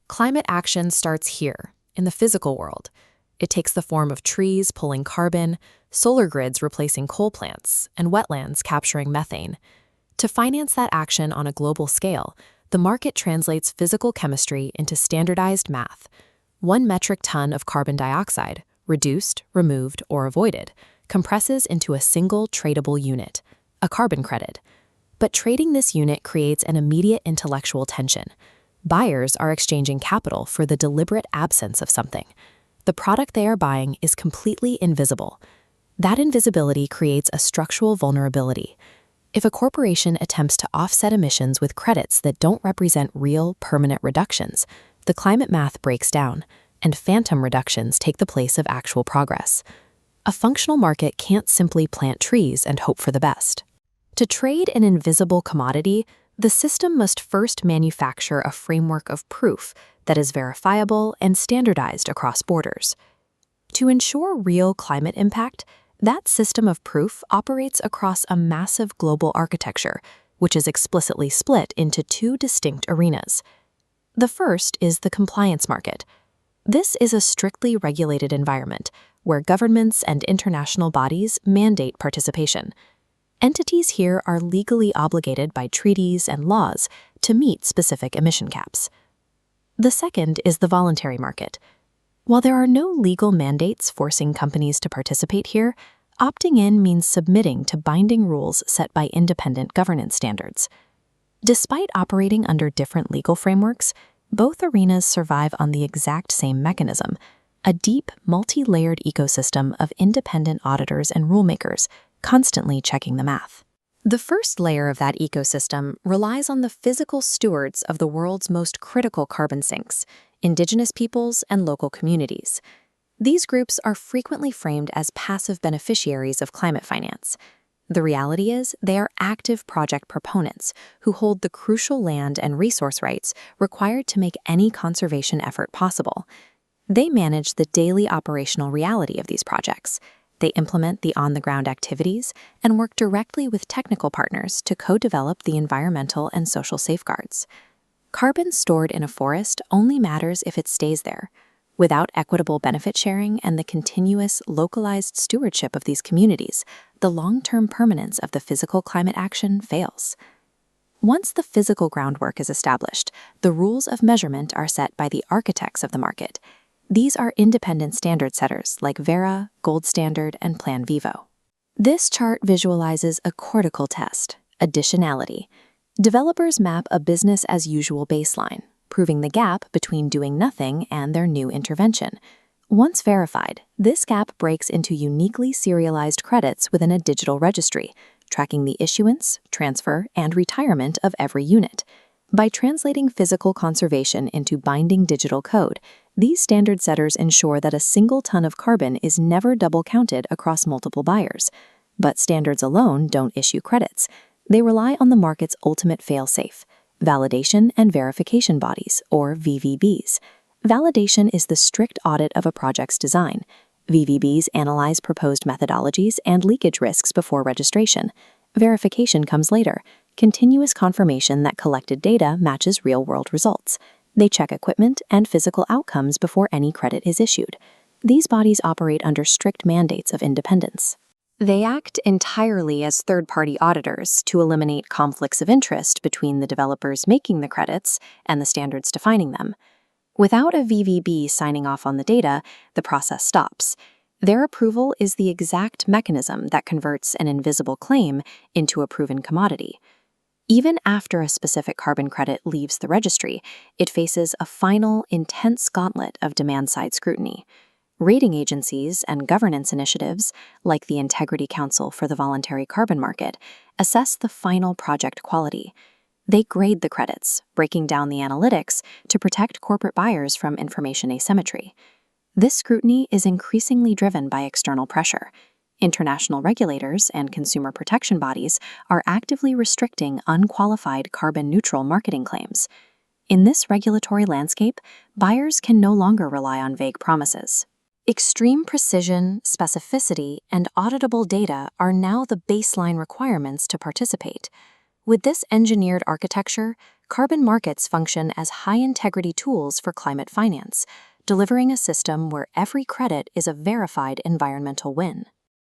Climate action starts here, in the physical world. It takes the form of trees pulling carbon, solar grids replacing coal plants, and wetlands capturing methane. To finance that action on a global scale, the market translates physical chemistry into standardized math. 1 metric ton of carbon dioxide, reduced, removed, or avoided, compresses into a single tradable unit, a carbon credit. But trading this unit creates an immediate intellectual tension. Buyers are exchanging capital for the deliberate absence of something. The product they are buying is completely invisible. That invisibility creates a structural vulnerability. If a corporation attempts to offset emissions with credits that don't represent real, permanent reductions, the climate math breaks down, and phantom reductions take the place of actual progress. A functional market can't simply plant trees and hope for the best. To trade an invisible commodity, the system must first manufacture a framework of proof that is verifiable and standardized across borders. To ensure real climate impact, that system of proof operates across a massive global architecture, which is explicitly split into two distinct arenas. The first is the compliance market. This is a strictly regulated environment where governments and international bodies mandate participation. Entities here are legally obligated by treaties and laws to meet specific emission caps. The second is the voluntary market. While there are no legal mandates forcing companies to participate here, opting in means submitting to binding rules set by independent governance standards. Despite operating under different legal frameworks, both arenas survive on the exact same mechanism, a deep, multi-layered ecosystem of independent auditors and rulemakers, constantly checking the math. The first layer of that ecosystem relies on the physical stewards of the world's most critical carbon sinks, indigenous peoples and local communities. These groups are frequently framed as passive beneficiaries of climate finance. The reality is they are active project proponents who hold the crucial land and resource rights required to make any conservation effort possible. They manage the daily operational reality of these projects. They implement the on-the-ground activities and work directly with technical partners to co-develop the environmental and social safeguards. Carbon stored in a forest only matters if it stays there. Without equitable benefit sharing and the continuous, localized stewardship of these communities, the long-term permanence of the physical climate action fails. Once the physical groundwork is established, the rules of measurement are set by the architects of the market. These are independent standard setters like Verra, Gold Standard, and Plan Vivo. This chart visualizes a cortical test, additionality. Developers map a business-as-usual baseline, proving the gap between doing nothing and their new intervention. Once verified, this gap breaks into uniquely serialized credits within a digital registry, tracking the issuance, transfer, and retirement of every unit. By translating physical conservation into binding digital code, these standard setters ensure that a single ton of carbon is never double counted across multiple buyers. But standards alone don't issue credits. They rely on the market's ultimate fail-safe, validation and verification bodies, or VVBs. Validation is the strict audit of a project's design. VVBs analyze proposed methodologies and leakage risks before registration. Verification comes later, continuous confirmation that collected data matches real-world results. They check equipment and physical outcomes before any credit is issued. These bodies operate under strict mandates of independence. They act entirely as third-party auditors to eliminate conflicts of interest between the developers making the credits and the standards defining them. Without a VVB signing off on the data, the process stops. Their approval is the exact mechanism that converts an invisible claim into a proven commodity. Even after a specific carbon credit leaves the registry, it faces a final, intense gauntlet of demand-side scrutiny. Rating agencies and governance initiatives, like the Integrity Council for the Voluntary Carbon Market, assess the final project quality. They grade the credits, breaking down the analytics to protect corporate buyers from information asymmetry. This scrutiny is increasingly driven by external pressure. International regulators and consumer protection bodies are actively restricting unqualified carbon-neutral marketing claims. In this regulatory landscape, buyers can no longer rely on vague promises. Extreme precision, specificity, and auditable data are now the baseline requirements to participate. With this engineered architecture, carbon markets function as high-integrity tools for climate finance, delivering a system where every credit is a verified environmental win.